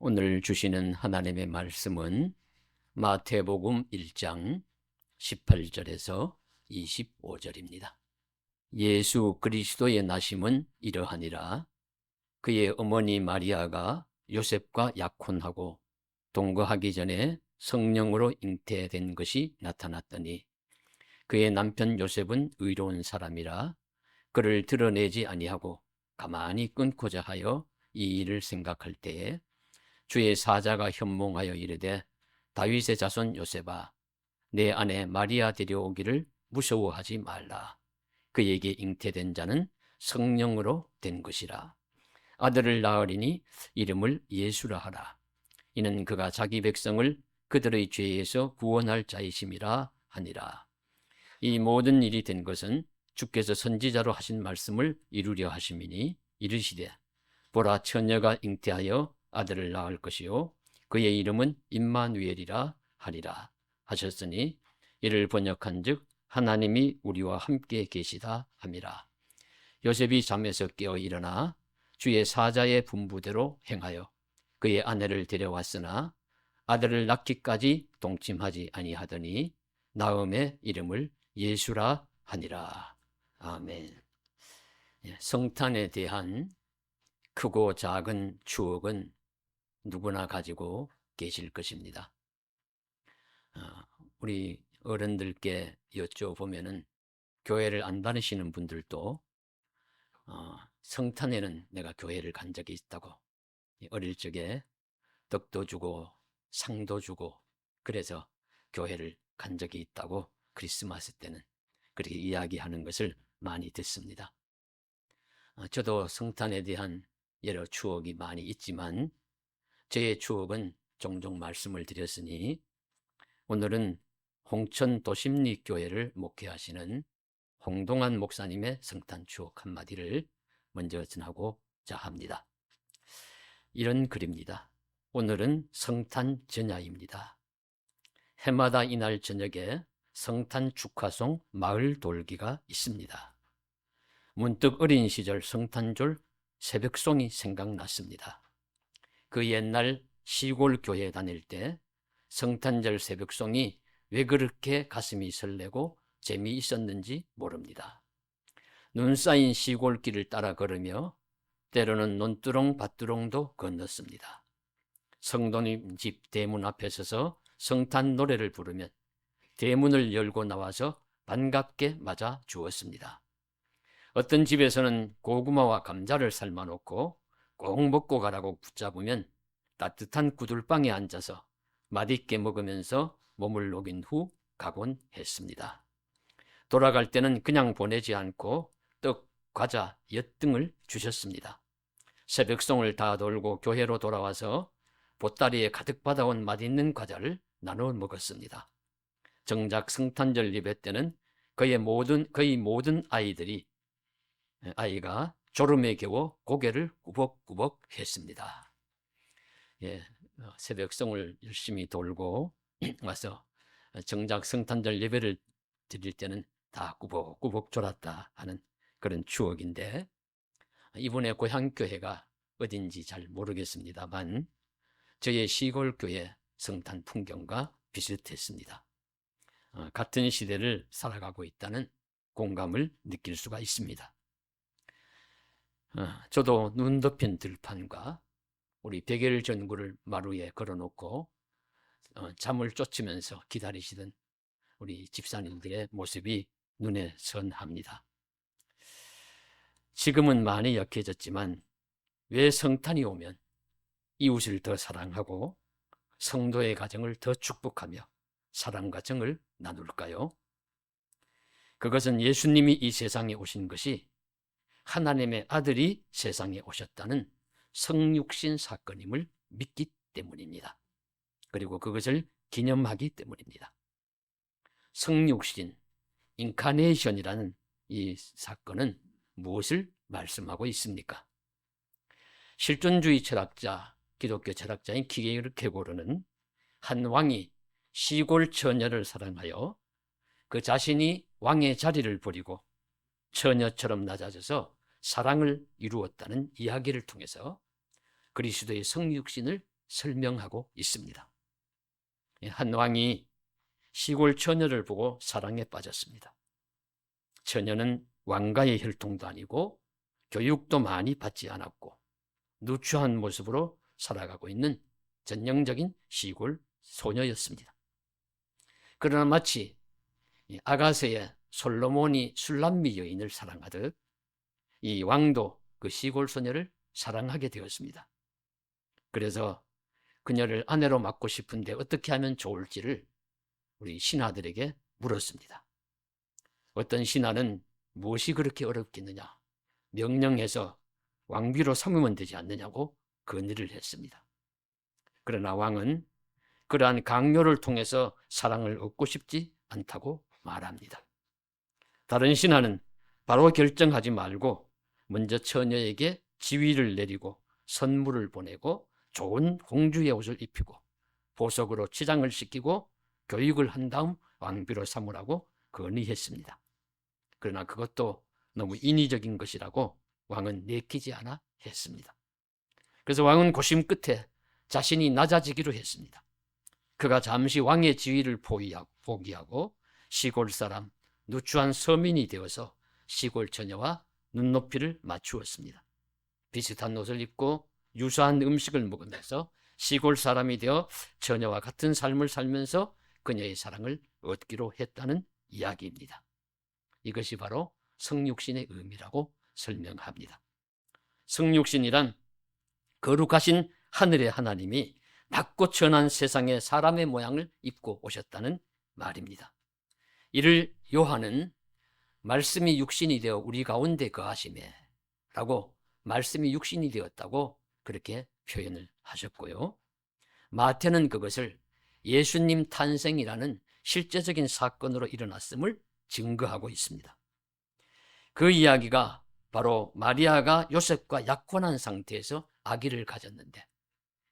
오늘 주시는 하나님의 말씀은 마태복음 1장 18절에서 25절입니다. 예수 그리스도의 나심은 이러하니라. 그의 어머니 마리아가 요셉과 약혼하고 동거하기 전에 성령으로 잉태된 것이 나타났더니 그의 남편 요셉은 의로운 사람이라 그를 드러내지 아니하고 가만히 끊고자 하여 이 일을 생각할 때에 주의 사자가 현몽하여 이르되 다윗의 자손 요셉아 내 아내 마리아 데려오기를 무서워하지 말라. 그에게 잉태된 자는 성령으로 된 것이라. 아들을 낳으리니 이름을 예수라 하라. 이는 그가 자기 백성을 그들의 죄에서 구원할 자이심이라 하니라. 이 모든 일이 된 것은 주께서 선지자로 하신 말씀을 이루려 하심이니 이르시되 보라 처녀가 잉태하여 아들을 낳을 것이요 그의 이름은 임마누엘이라 하리라 하셨으니 이를 번역한즉 하나님이 우리와 함께 계시다 함이라. 요셉이 잠에서 깨어 일어나 주의 사자의 분부대로 행하여 그의 아내를 데려왔으나 아들을 낳기까지 동침하지 아니하더니 나음의 이름을 예수라 하니라. 아멘. 성탄에 대한 크고 작은 추억은 누구나 가지고 계실 것입니다. 우리 어른들께 여쭤보면은 교회를 안 다니시는 분들도 성탄에는 내가 교회를 간 적이 있다고, 어릴 적에 떡도 주고 상도 주고 그래서 교회를 간 적이 있다고 크리스마스 때는 그렇게 이야기하는 것을 많이 듣습니다. 저도 성탄에 대한 여러 추억이 많이 있지만 저의 추억은 종종 말씀을 드렸으니 오늘은 홍천 도심리교회를 목회하시는 홍동환 목사님의 성탄 추억 한마디를 먼저 전하고자 합니다. 이런 글입니다. 오늘은 성탄 전야입니다. 해마다 이날 저녁에 성탄 축하송 마을 돌기가 있습니다. 문득 어린 시절 성탄절 새벽송이 생각났습니다. 그 옛날 시골 교회 다닐 때 성탄절 새벽송이 왜 그렇게 가슴이 설레고 재미있었는지 모릅니다. 눈 쌓인 시골길을 따라 걸으며 때로는 논두렁 밭두렁도 건넜습니다. 성도님 집 대문 앞에 서서 성탄 노래를 부르면 대문을 열고 나와서 반갑게 맞아 주었습니다. 어떤 집에서는 고구마와 감자를 삶아 놓고 꼭 먹고 가라고 붙잡으면 따뜻한 구들방에 앉아서 맛있게 먹으면서 몸을 녹인 후 가곤 했습니다. 돌아갈 때는 그냥 보내지 않고 떡, 과자, 엿 등을 주셨습니다. 새벽송을 다 돌고 교회로 돌아와서 보따리에 가득 받아온 맛있는 과자를 나눠 먹었습니다. 정작 성탄절 예배 때는 거의 모든 아이가 졸음에 겨워 고개를 꾸벅꾸벅 했습니다. 새벽송을 열심히 돌고 와서 정작 성탄절 예배를 드릴 때는 다 꾸벅꾸벅 졸았다 하는 그런 추억인데, 이번에 고향교회가 어딘지 잘 모르겠습니다만 저의 시골교회 성탄 풍경과 비슷했습니다. 같은 시대를 살아가고 있다는 공감을 느낄 수가 있습니다. 저도 눈 덮인 들판과 우리 백일 전구를 마루에 걸어놓고 잠을 쫓으면서 기다리시던 우리 집사님들의 모습이 눈에 선합니다. 지금은 많이 약해졌지만 왜 성탄이 오면 이웃을 더 사랑하고 성도의 가정을 더 축복하며 사랑과 정을 나눌까요? 그것은 예수님이 이 세상에 오신 것이 하나님의 아들이 세상에 오셨다는 성육신 사건임을 믿기 때문입니다. 그리고 그것을 기념하기 때문입니다. 성육신, 인카네이션이라는 이 사건은 무엇을 말씀하고 있습니까? 실존주의 철학자, 기독교 철학자인 키에르케고르는 한 왕이 시골 처녀를 사랑하여 그 자신이 왕의 자리를 버리고 처녀처럼 낮아져서 사랑을 이루었다는 이야기를 통해서 그리스도의 성육신을 설명하고 있습니다. 한 왕이 시골 처녀를 보고 사랑에 빠졌습니다. 처녀는 왕가의 혈통도 아니고 교육도 많이 받지 않았고 누추한 모습으로 살아가고 있는 전형적인 시골 소녀였습니다. 그러나 마치 아가서의 솔로몬이 술람미 여인을 사랑하듯 이 왕도 그 시골 소녀를 사랑하게 되었습니다. 그래서 그녀를 아내로 맡고 싶은데 어떻게 하면 좋을지를 우리 신하들에게 물었습니다. 어떤 신하는 무엇이 그렇게 어렵겠느냐, 명령해서 왕비로 삼으면 되지 않느냐고 건의를 했습니다. 그러나 왕은 그러한 강요를 통해서 사랑을 얻고 싶지 않다고 말합니다. 다른 신하는 바로 결정하지 말고 먼저 처녀에게 지위를 내리고 선물을 보내고 좋은 공주의 옷을 입히고 보석으로 치장을 시키고 교육을 한 다음 왕비로 삼으라고 건의했습니다. 그러나 그것도 너무 인위적인 것이라고 왕은 내키지 않아 했습니다. 그래서 왕은 고심 끝에 자신이 낮아지기로 했습니다. 그가 잠시 왕의 지위를 포기하고 시골 사람, 누추한 서민이 되어서 시골 처녀와 눈높이를 맞추었습니다. 비슷한 옷을 입고 유사한 음식을 먹으면서 시골 사람이 되어 처녀와 같은 삶을 살면서 그녀의 사랑을 얻기로 했다는 이야기입니다. 이것이 바로 성육신의 의미라고 설명합니다. 성육신이란 거룩하신 하늘의 하나님이 낮고 천한 세상에 사람의 모양을 입고 오셨다는 말입니다. 이를 요한은 말씀이 육신이 되어 우리 가운데 거하시매 라고 말씀이 육신이 되었다고 그렇게 표현을 하셨고요. 마태는 그것을 예수님 탄생이라는 실제적인 사건으로 일어났음을 증거하고 있습니다. 그 이야기가 바로 마리아가 요셉과 약혼한 상태에서 아기를 가졌는데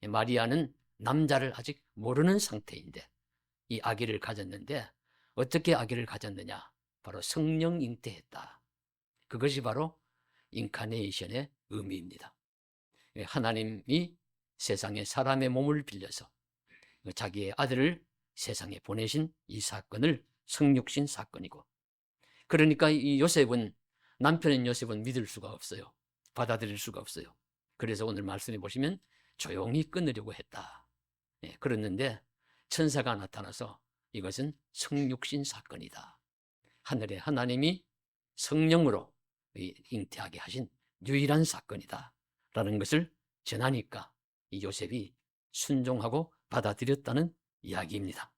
마리아는 남자를 아직 모르는 상태인데 이 아기를 가졌는데 어떻게 아기를 가졌느냐? 바로 성령 잉태했다. 그것이 바로 인카네이션의 의미입니다. 하나님이 세상에 사람의 몸을 빌려서 자기의 아들을 세상에 보내신 이 사건을 성육신 사건이고, 그러니까 이 요셉은, 남편인 요셉은 믿을 수가 없어요. 받아들일 수가 없어요. 그래서 오늘 말씀해 보시면 조용히 끊으려고 했다. 그랬는데 천사가 나타나서 이것은 성육신 사건이다. 하늘의 하나님이 성령으로 잉태하게 하신 유일한 사건이다 라는 것을 전하니까 이 요셉이 순종하고 받아들였다는 이야기입니다.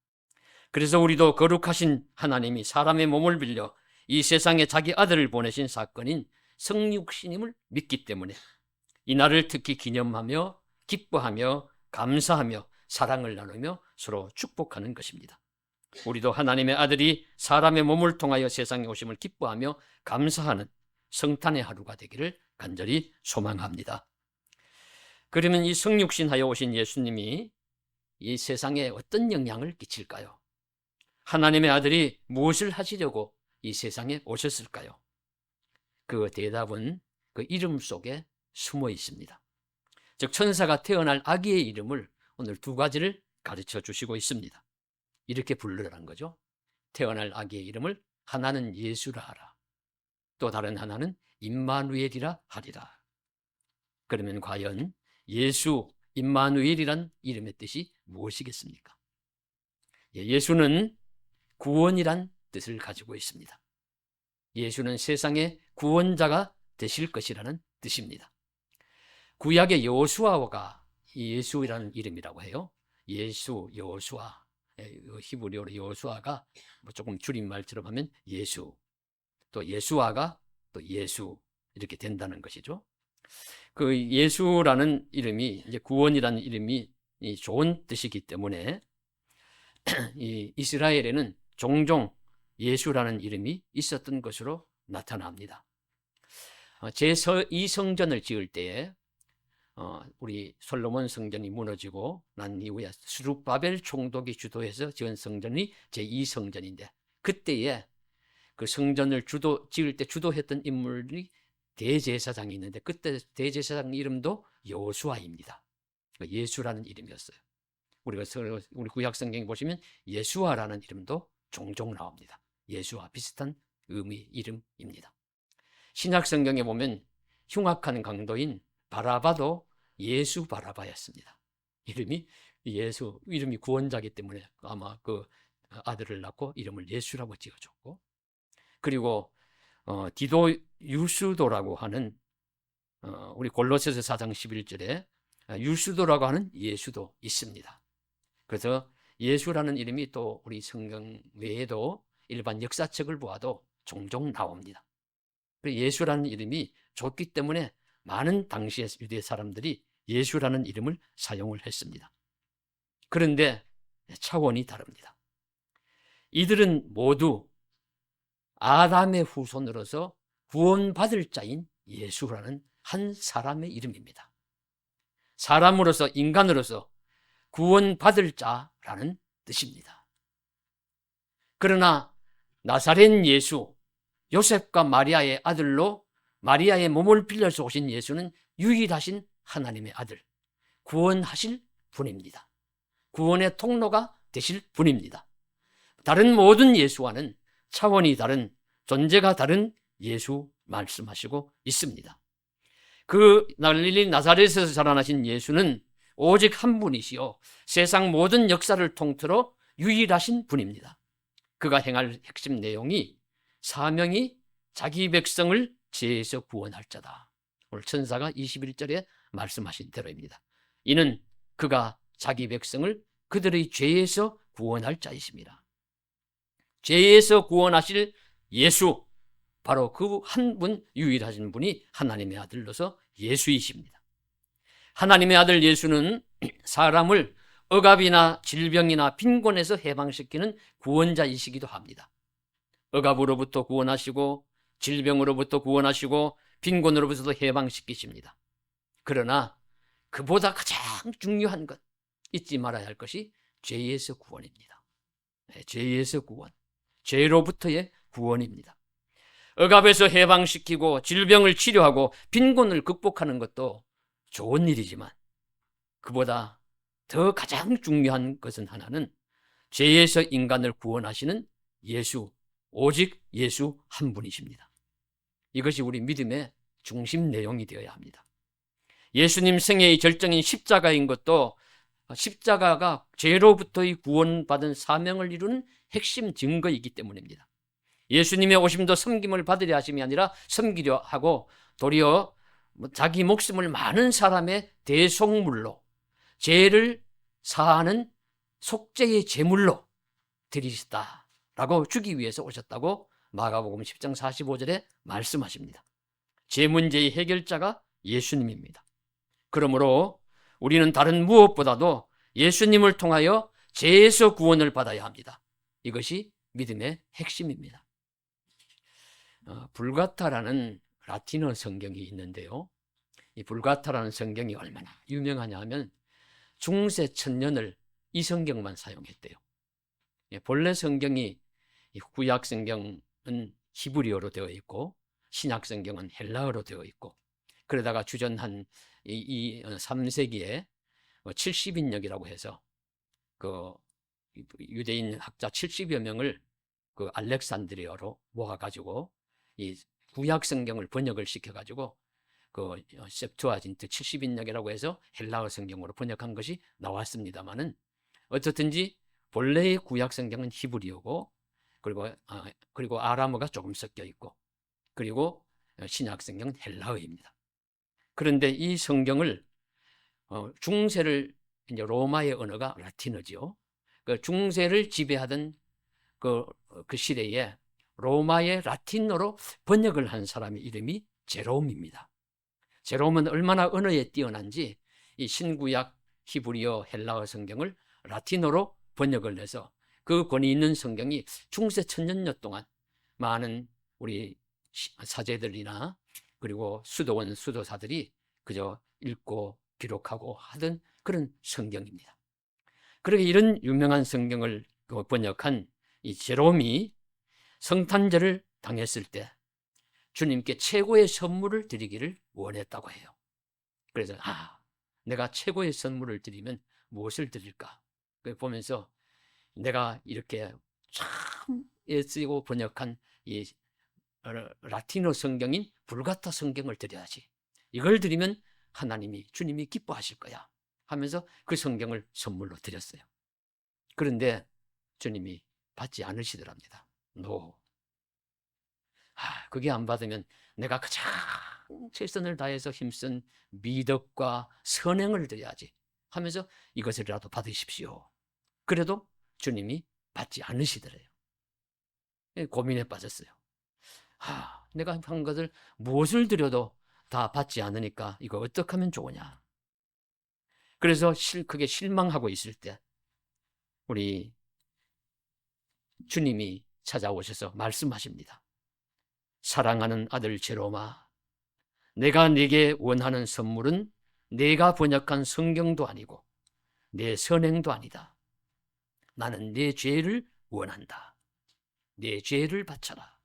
그래서 우리도 거룩하신 하나님이 사람의 몸을 빌려 이 세상에 자기 아들을 보내신 사건인 성육신임을 믿기 때문에 이날을 특히 기념하며 기뻐하며 감사하며 사랑을 나누며 서로 축복하는 것입니다. 우리도 하나님의 아들이 사람의 몸을 통하여 세상에 오심을 기뻐하며 감사하는 성탄의 하루가 되기를 간절히 소망합니다. 그러면 이 성육신하여 오신 예수님이 이 세상에 어떤 영향을 끼칠까요? 하나님의 아들이 무엇을 하시려고 이 세상에 오셨을까요? 그 대답은 그 이름 속에 숨어 있습니다. 즉 천사가 태어날 아기의 이름을 오늘 두 가지를 가르쳐 주시고 있습니다. 이렇게 부르라는 거죠. 태어날 아기의 이름을 하나는 예수라 하라. 또 다른 하나는 임마누엘이라 하리라. 그러면 과연 예수, 임마누엘이란 이름의 뜻이 무엇이겠습니까? 예수는 구원이란 뜻을 가지고 있습니다. 예수는 세상의 구원자가 되실 것이라는 뜻입니다. 구약의 여호수아가 예수라는 이름이라고 해요. 예수, 여호수아, 히브리어로 여호수아가 조금 줄임말처럼 하면 예수, 또 예수아가 또 예수 이렇게 된다는 것이죠. 그 예수라는 이름이 이제 구원이라는 이름이 좋은 뜻이기 때문에 이 이스라엘에는 종종 예수라는 이름이 있었던 것으로 나타납니다. 제2성전을 지을 때에 우리 솔로몬 성전이 무너지고 난 이후에 스룹바벨 총독이 주도해서 지은 성전이 제2성전인데 그때에 그 성전을 지을 때 주도했던 인물이 대제사장이 있는데 그때 대제사장 이름도 여호수아입니다. 예수라는 이름이었어요. 우리 구약 성경에 보시면 예수아라는 이름도 종종 나옵니다. 예수와 비슷한 의미 이름입니다. 신약 성경에 보면 흉악한 강도인 바라바도 예수 바라바였습니다. 이름이 구원자이기 때문에 아마 그 아들을 낳고 이름을 예수라고 지어줬고, 그리고 디도 유수도라고 하는 우리 골로새서 4장 11절에 유수도라고 하는 예수도 있습니다. 그래서 예수라는 이름이 또 우리 성경 외에도 일반 역사책을 보아도 종종 나옵니다. 예수라는 이름이 좋기 때문에 많은 당시의 유대 사람들이 예수라는 이름을 사용을 했습니다. 그런데 차원이 다릅니다. 이들은 모두 아담의 후손으로서 구원받을 자인 예수라는 한 사람의 이름입니다. 사람으로서, 인간으로서 구원받을 자라는 뜻입니다. 그러나 나사렛 예수, 요셉과 마리아의 아들로 마리아의 몸을 빌려서 오신 예수는 유일하신 하나님의 아들, 구원하실 분입니다. 구원의 통로가 되실 분입니다. 다른 모든 예수와는 차원이 다른, 존재가 다른 예수 말씀하시고 있습니다. 그 갈릴리 나사렛에서 자라나신 예수는 오직 한 분이시요 세상 모든 역사를 통틀어 유일하신 분입니다. 그가 행할 핵심 내용이, 사명이 자기 백성을 죄에서 구원할 자다. 오늘 천사가 21절에 말씀하신 대로입니다. 이는 그가 자기 백성을 그들의 죄에서 구원할 자이십니다. 죄에서 구원하실 예수, 바로 그 한 분, 유일하신 분이 하나님의 아들로서 예수이십니다. 하나님의 아들 예수는 사람을 억압이나 질병이나 빈곤에서 해방시키는 구원자이시기도 합니다. 억압으로부터 구원하시고 질병으로부터 구원하시고 빈곤으로부터 해방시키십니다. 그러나 그보다 가장 중요한 것, 잊지 말아야 할 것이 죄에서 구원입니다. 죄에서 구원, 죄로부터의 구원입니다. 억압에서 해방시키고 질병을 치료하고 빈곤을 극복하는 것도 좋은 일이지만 그보다 더 가장 중요한 것은 하나는 죄에서 인간을 구원하시는 예수, 오직 예수 한 분이십니다. 이것이 우리 믿음의 중심 내용이 되어야 합니다. 예수님 생애의 절정인 십자가인 것도 십자가가 죄로부터의 구원받은 사명을 이루는 핵심 증거이기 때문입니다. 예수님의 오심도 섬김을 받으려 하심이 아니라 섬기려 하고 도리어 자기 목숨을 많은 사람의 대속물로, 죄를 사하는 속죄의 제물로 드리셨다라고 주기 위해서 오셨다고 마가복음 10장 45절에 말씀하십니다. 죄 문제의 해결자가 예수님입니다. 그러므로 우리는 다른 무엇보다도 예수님을 통하여 죄에서 구원을 받아야 합니다. 이것이 믿음의 핵심입니다. 불가타라는 라틴어 성경이 있는데요. 이 불가타라는 성경이 얼마나 유명하냐 하면 중세 천년을 이 성경만 사용했대요. 본래 성경이, 구약 성경은 히브리어로 되어 있고 신약 성경은 헬라어로 되어 있고, 그러다가 주전한 이 3세기에 70인역이라고 해서 그 유대인 학자 70여 명을 그 알렉산드리아로 모아가지고 이 구약 성경을 번역을 시켜가지고 그 septuagin트 70인역이라고 해서 헬라어 성경으로 번역한 것이 나왔습니다만은, 어떻든지 본래의 구약 성경은 히브리어고 그리고 아람어가 조금 섞여 있고, 그리고 신약 성경은 헬라어입니다. 그런데 이 성경을 중세를, 이제 로마의 언어가 라틴어지요. 그 중세를 지배하던 그 시대에 로마의 라틴어로 번역을 한 사람의 이름이 제롬입니다. 제롬은 얼마나 언어에 뛰어난지 이 신구약 히브리어 헬라어 성경을 라틴어로 번역을 해서 그 권위 있는 성경이 중세 천년여 동안 많은 우리 사제들이나 그리고 수도원, 수도사들이 그저 읽고 기록하고 하던 그런 성경입니다. 그렇게 이런 유명한 성경을 번역한 이 제롬이 성탄절을 당했을 때 주님께 최고의 선물을 드리기를 원했다고 해요. 그래서 내가 최고의 선물을 드리면 무엇을 드릴까? 보면서 내가 이렇게 참 애쓰고 번역한 이 라틴어 성경인 불가타 성경을 드려야지. 이걸 드리면 하나님이, 주님이 기뻐하실 거야 하면서 그 성경을 선물로 드렸어요. 그런데 주님이 받지 않으시더랍니다. 노. 그게 안 받으면 내가 가장 최선을 다해서 힘쓴 미덕과 선행을 드려야지 하면서 이것을라도 받으십시오. 그래도 주님이 받지 않으시더래요. 고민에 빠졌어요. 내가 한 것을 무엇을 드려도 다 받지 않으니까 이거 어떻게 하면 좋으냐. 그래서 크게 실망하고 있을 때 우리 주님이 찾아오셔서 말씀하십니다. 사랑하는 아들 제로마, 내가 네게 원하는 선물은 네가 번역한 성경도 아니고 내 선행도 아니다. 나는 네 죄를 원한다. 내 죄를 바쳐라.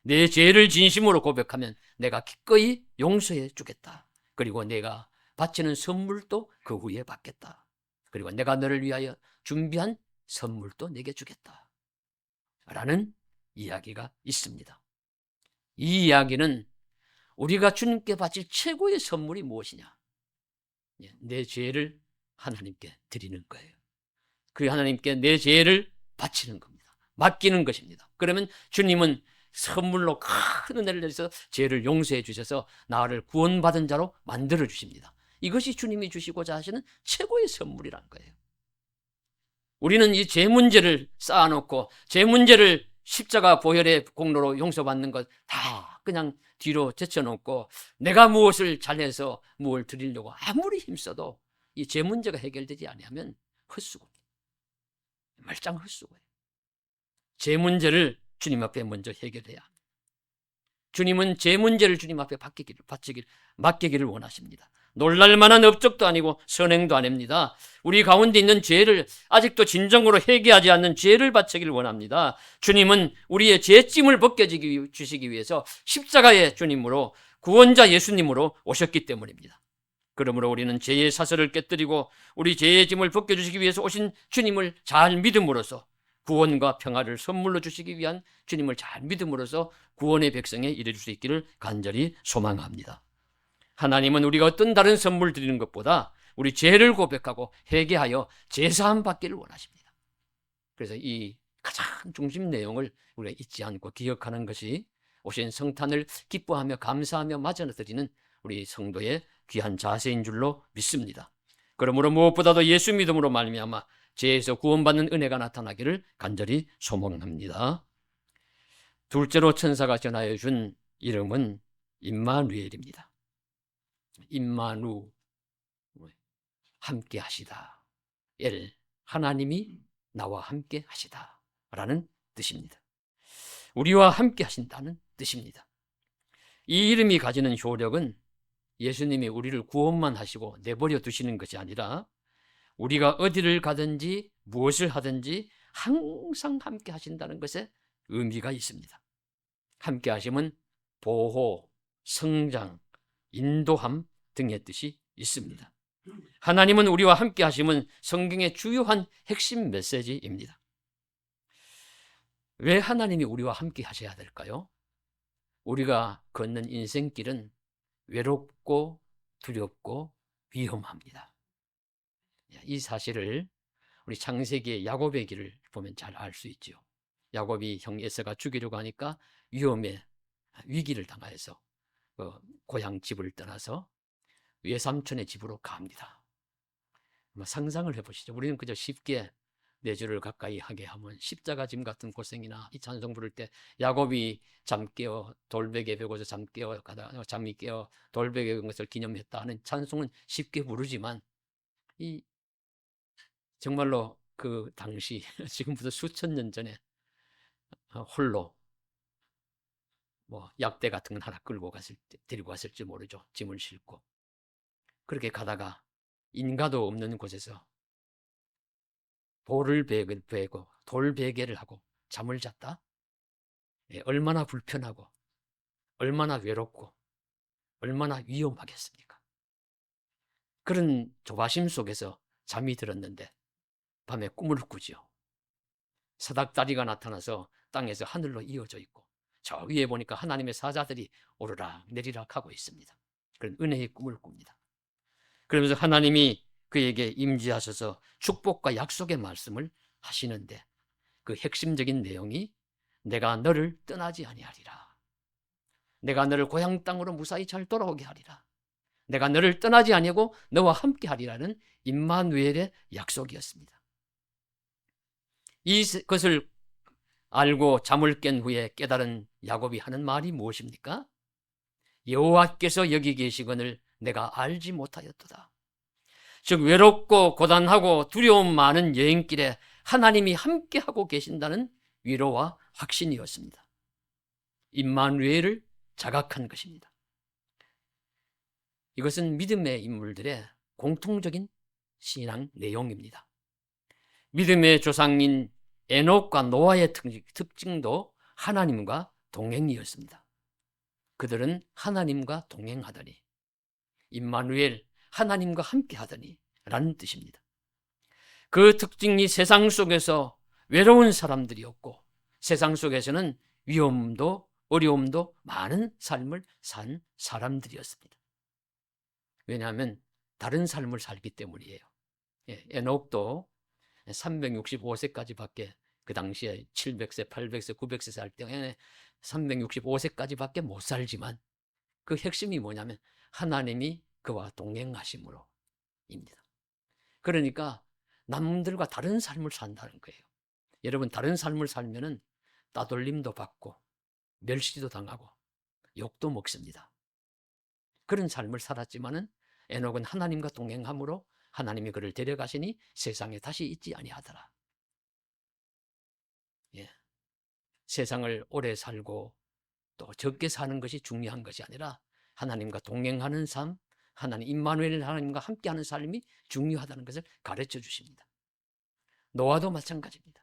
내 죄를 진심으로 고백하면 내가 기꺼이 용서해 주겠다. 그리고 내가 바치는 선물도 그 후에 받겠다. 그리고 내가 너를 위하여 준비한 선물도 내게 주겠다. 라는 이야기가 있습니다. 이 이야기는 우리가 주님께 바칠 최고의 선물이 무엇이냐? 내 죄를 하나님께 드리는 거예요. 그 하나님께 내 죄를 바치는 겁니다. 맡기는 것입니다. 그러면 주님은 선물로 큰 은혜를 내려서 죄를 용서해 주셔서 나를 구원받은 자로 만들어 주십니다. 이것이 주님이 주시고자 하시는 최고의 선물이라는 거예요. 우리는 이 죄 문제를 쌓아놓고 죄 문제를 십자가 보혈의 공로로 용서받는 것 다 그냥 뒤로 제쳐놓고 내가 무엇을 잘해서 무엇을 드리려고 아무리 힘써도 이 죄 문제가 해결되지 않으면 헛수고입니다. 말짱 헛수고예요. 죄 문제를 주님 앞에 먼저 해결해야 합니다. 주님은 죄 문제를 주님 앞에 맡기기를 원하십니다. 놀랄 만한 업적도 아니고 선행도 아닙니다. 우리 가운데 있는 죄를 아직도 진정으로 회개하지 않는 죄를 바치기를 원합니다. 주님은 우리의 죄짐을 벗겨주시기 위해서 십자가의 주님으로 구원자 예수님으로 오셨기 때문입니다. 그러므로 우리는 죄의 사슬을 깨뜨리고 우리 죄의 짐을 벗겨주시기 위해서 오신 주님을 잘 믿음으로써 구원과 평화를 선물로 주시기 위한 주님을 잘 믿음으로써 구원의 백성에 이르줄 수 있기를 간절히 소망합니다. 하나님은 우리가 어떤 다른 선물 드리는 것보다 우리 죄를 고백하고 회개하여 제사함 받기를 원하십니다. 그래서 이 가장 중심 내용을 우리가 잊지 않고 기억하는 것이 오신 성탄을 기뻐하며 감사하며 맞아드리는 우리 성도의 귀한 자세인 줄로 믿습니다. 그러므로 무엇보다도 예수 믿음으로 말미암아 죄에서 구원받는 은혜가 나타나기를 간절히 소망합니다. 둘째로 천사가 전하여 준 이름은 임마누엘입니다. 임마누, 함께 하시다. 하나님이 나와 함께 하시다 라는 뜻입니다. 우리와 함께 하신다는 뜻입니다. 이 이름이 가지는 효력은 예수님이 우리를 구원만 하시고 내버려 두시는 것이 아니라 우리가 어디를 가든지 무엇을 하든지 항상 함께 하신다는 것에 의미가 있습니다. 함께 하심은 보호, 성장, 인도함 등의 뜻이 있습니다. 하나님은 우리와 함께 하심은 성경의 주요한 핵심 메시지입니다. 왜 하나님이 우리와 함께 하셔야 될까요? 우리가 걷는 인생길은 외롭고 두렵고 위험합니다. 이 사실을 우리 창세기의 야곱의 길을 보면 잘 알 수 있죠. 야곱이 형 에서가 죽이려고 하니까 위기를 당하여서 고향 집을 떠나서 외삼촌의 집으로 갑니다. 상상을 해보시죠. 우리는 그저 쉽게 내 주를 가까이 하게 하면 십자가 짐 같은 고생이나 이 찬송 부를 때 야곱이 잠 깨어 돌베개 베고서 잠 깨어 가다가 잠이 깨어 돌베개 건 것을 기념했다 하는 찬송은 쉽게 부르지만 이 정말로 그 당시 지금부터 수천 년 전에 홀로 약대 같은 건 하나 끌고 데리고 갔을지 모르죠. 짐을 싣고 그렇게 가다가 인가도 없는 곳에서 돌베개를 베고 돌베개를 하고 잠을 잤다? 얼마나 불편하고 얼마나 외롭고 얼마나 위험하겠습니까? 그런 조바심 속에서 잠이 들었는데 밤에 꿈을 꾸지요. 사닥다리가 나타나서 땅에서 하늘로 이어져 있고 저 위에 보니까 하나님의 사자들이 오르락 내리락 하고 있습니다. 그런 은혜의 꿈을 꿉니다. 그러면서 하나님이 그에게 임재하셔서 축복과 약속의 말씀을 하시는데 그 핵심적인 내용이 내가 너를 떠나지 아니하리라. 내가 너를 고향 땅으로 무사히 잘 돌아오게 하리라. 내가 너를 떠나지 아니하고 너와 함께 하리라는 임마누엘의 약속이었습니다. 이것을 알고 잠을 깬 후에 깨달은 야곱이 하는 말이 무엇입니까? 여호와께서 여기 계시거늘 내가 알지 못하였도다. 즉 외롭고 고단하고 두려움 많은 여행길에 하나님이 함께하고 계신다는 위로와 확신이었습니다. 임마누엘을 자각한 것입니다. 이것은 믿음의 인물들의 공통적인 신앙 내용입니다. 믿음의 조상인 에녹과 노아의 특징도 하나님과 동행이었습니다. 그들은 하나님과 동행하더니 임마누엘 하나님과 함께하더니 라는 뜻입니다. 그 특징이 세상 속에서 외로운 사람들이었고 세상 속에서는 위험도 어려움도 많은 삶을 산 사람들이었습니다. 왜냐하면 다른 삶을 살기 때문이에요. 에녹도 365세까지밖에 그 당시에 700세, 800세, 900세 살 때에 365세까지밖에 못 살지만 그 핵심이 뭐냐면 하나님이 그와 동행하심으로입니다. 그러니까 남들과 다른 삶을 산다는 거예요. 여러분 다른 삶을 살면은 따돌림도 받고 멸시도 당하고 욕도 먹습니다. 그런 삶을 살았지만은 에녹은 하나님과 동행함으로 하나님이 그를 데려가시니 세상에 다시 있지 아니하더라. 세상을 오래 살고 또 적게 사는 것이 중요한 것이 아니라 하나님과 동행하는 삶, 하나님 임마누엘 하나님과 함께하는 삶이 중요하다는 것을 가르쳐 주십니다. 노아도 마찬가지입니다.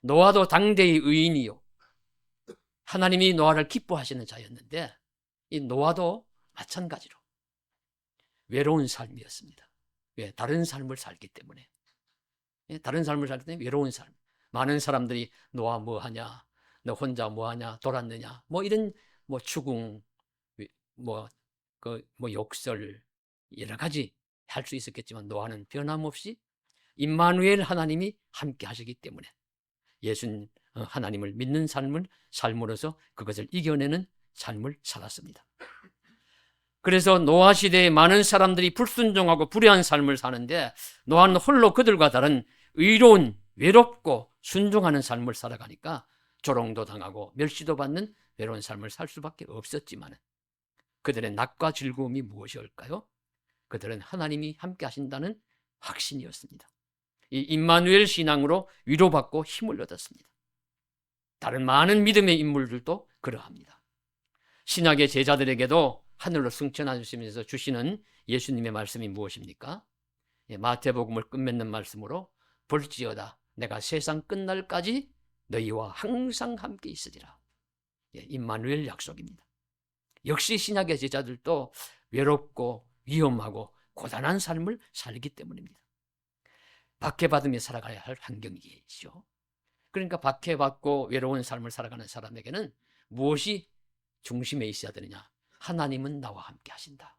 노아도 당대의 의인이요 하나님이 노아를 기뻐하시는 자였는데 이 노아도 마찬가지로 외로운 삶이었습니다. 왜? 다른 삶을 살기 때문에. 다른 삶을 살기 때문에 외로운 삶. 많은 사람들이 노아 뭐 하냐, 너 혼자 뭐 하냐, 돌았느냐, 뭐 이런 뭐 추궁, 뭐 욕설 여러 가지 할 수 있었겠지만 노아는 변함없이 임마누엘 하나님이 함께 하시기 때문에 예수 하나님을 믿는 삶을 삶으로서 그것을 이겨내는 삶을 살았습니다. 그래서 노아 시대에 많은 사람들이 불순종하고 불의한 삶을 사는데 노아는 홀로 그들과 다른 의로운 외롭고 순종하는 삶을 살아가니까 조롱도 당하고 멸시도 받는 외로운 삶을 살 수밖에 없었지만 그들의 낙과 즐거움이 무엇이올까요? 그들은 하나님이 함께 하신다는 확신이었습니다. 이 임마누엘 신앙으로 위로받고 힘을 얻었습니다. 다른 많은 믿음의 인물들도 그러합니다. 신약의 제자들에게도 하늘로 승천하시면서 주시는 예수님의 말씀이 무엇입니까? 마태복음을 끝맺는 말씀으로 볼지어다 내가 세상 끝날까지 너희와 항상 함께 있으리라. 임마누엘 약속입니다. 역시 신약의 제자들도 외롭고 위험하고 고단한 삶을 살기 때문입니다. 박해받으며 살아가야 할 환경이겠죠. 그러니까 박해받고 외로운 삶을 살아가는 사람에게는 무엇이 중심에 있어야 되느냐? 하나님은 나와 함께 하신다.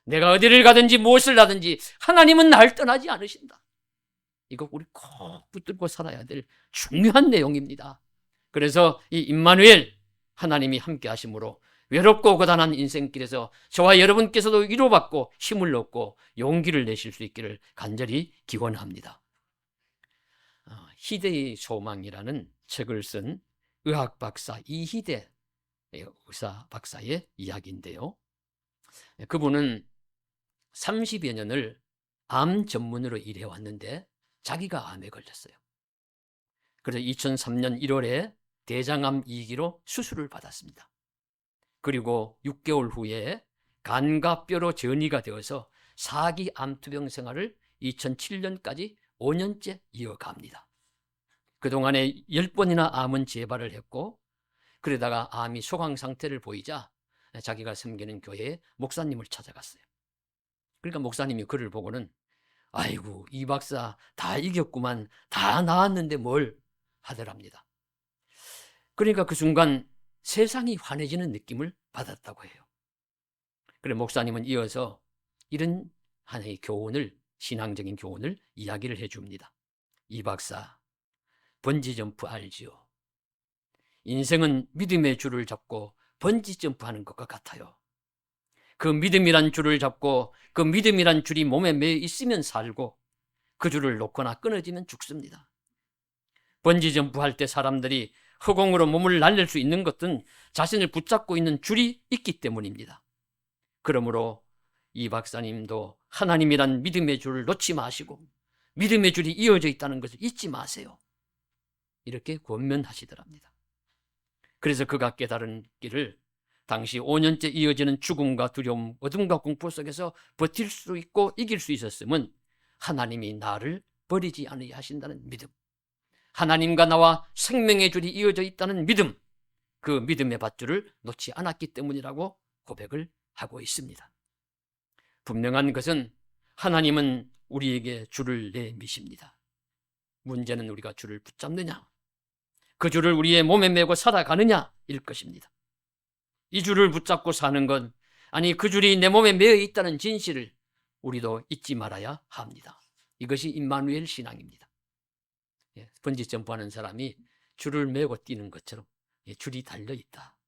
내가 어디를 가든지 무엇을 하든지 하나님은 날 떠나지 않으신다. 이거 우리 꼭 붙들고 살아야 될 중요한 내용입니다. 그래서 이 임마누엘 하나님이 함께 하심으로 외롭고 고단한 인생길에서 저와 여러분께서도 위로받고 힘을 얻고 용기를 내실 수 있기를 간절히 기원합니다. 희대의 소망이라는 책을 쓴 의학 박사 이희대 의사 박사의 이야기인데요. 그분은 30여 년을 암 전문으로 일해왔는데 자기가 암에 걸렸어요. 그래서 2003년 1월에 대장암 2기로 수술을 받았습니다. 그리고 6개월 후에 간과 뼈로 전이가 되어서 4기 암투병 생활을 2007년까지 5년째 이어갑니다. 그동안에 10번이나 암은 재발을 했고 그러다가 암이 소강 상태를 보이자 자기가 섬기는 교회에 목사님을 찾아갔어요. 그러니까 목사님이 그를 보고는 아이고, 이 박사 다 이겼구만, 다 나았는데 뭘 하더랍니다. 그러니까 그 순간 세상이 환해지는 느낌을 받았다고 해요. 그래 목사님은 이어서 이런 하나의 교훈을, 신앙적인 교훈을 이야기를 해줍니다. 이 박사, 번지점프 알지요? 인생은 믿음의 줄을 잡고 번지점프하는 것과 같아요. 그 믿음이란 줄을 잡고 그 믿음이란 줄이 몸에 매여 있으면 살고 그 줄을 놓거나 끊어지면 죽습니다. 번지점프할 때 사람들이 허공으로 몸을 날릴 수 있는 것은 자신을 붙잡고 있는 줄이 있기 때문입니다. 그러므로 이 박사님도 하나님이란 믿음의 줄을 놓지 마시고 믿음의 줄이 이어져 있다는 것을 잊지 마세요. 이렇게 권면하시더랍니다. 그래서 그가 깨달은 길을 당시 5년째 이어지는 죽음과 두려움, 어둠과 공포 속에서 버틸 수 있고 이길 수 있었음은 하나님이 나를 버리지 않으려 하신다는 믿음, 하나님과 나와 생명의 줄이 이어져 있다는 믿음, 그 믿음의 밧줄을 놓지 않았기 때문이라고 고백을 하고 있습니다. 분명한 것은 하나님은 우리에게 줄을 내미십니다. 문제는 우리가 줄을 붙잡느냐, 그 줄을 우리의 몸에 메고 살아가느냐일 것입니다. 이 줄을 붙잡고 사는 건, 아니 그 줄이 내 몸에 매여 있다는 진실을 우리도 잊지 말아야 합니다. 이것이 임마누엘 신앙입니다. 번지점프하는 사람이 줄을 메고 뛰는 것처럼 줄이 달려있다.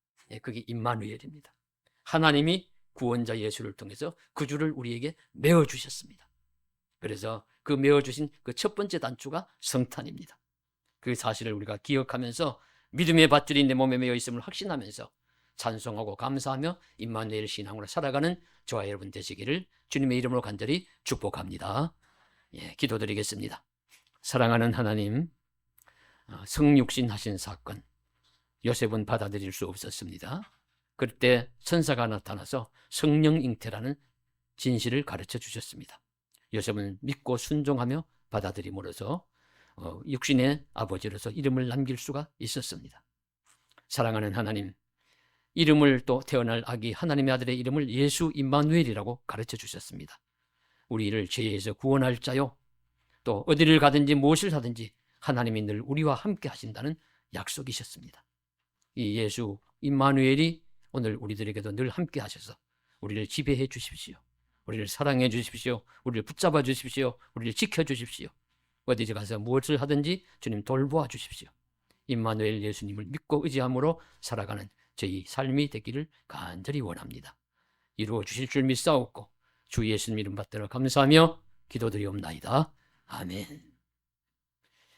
그게 임마누엘입니다. 하나님이 구원자 예수를 통해서 그 줄을 우리에게 메어주셨습니다. 그래서 그 메어주신 그 첫 번째 단추가 성탄입니다. 그 사실을 우리가 기억하면서 믿음의 밧줄이 내 몸에 매여 있음을 확신하면서 찬송하고 감사하며 임마누엘 신앙으로 살아가는 저와 여러분 되시기를 주님의 이름으로 간절히 축복합니다. 기도드리겠습니다. 사랑하는 하나님, 성육신 하신 사건, 요셉은 받아들일 수 없었습니다. 그때 천사가 나타나서 성령 잉태라는 진실을 가르쳐 주셨습니다. 요셉은 믿고 순종하며 받아들임으로써 육신의 아버지로서 이름을 남길 수가 있었습니다. 사랑하는 하나님, 이름을 또 태어날 아기 하나님의 아들의 이름을 예수 임마누엘이라고 가르쳐 주셨습니다. 우리를 죄에서 구원할 자요, 또 어디를 가든지 무엇을 하든지 하나님이 늘 우리와 함께 하신다는 약속이셨습니다. 이 예수 임마누엘이 오늘 우리들에게도 늘 함께 하셔서 우리를 지배해 주십시오. 우리를 사랑해 주십시오. 우리를 붙잡아 주십시오. 우리를 지켜 주십시오. 어디 가서 무엇을 하든지 주님 돌보아 주십시오. 임마누엘 예수님을 믿고 의지함으로 살아가는 저희 삶이 되기를 간절히 원합니다. 이루어 주실 줄 믿사옵고 주 예수님 이름 받들어 감사하며 기도드리옵나이다. 아멘.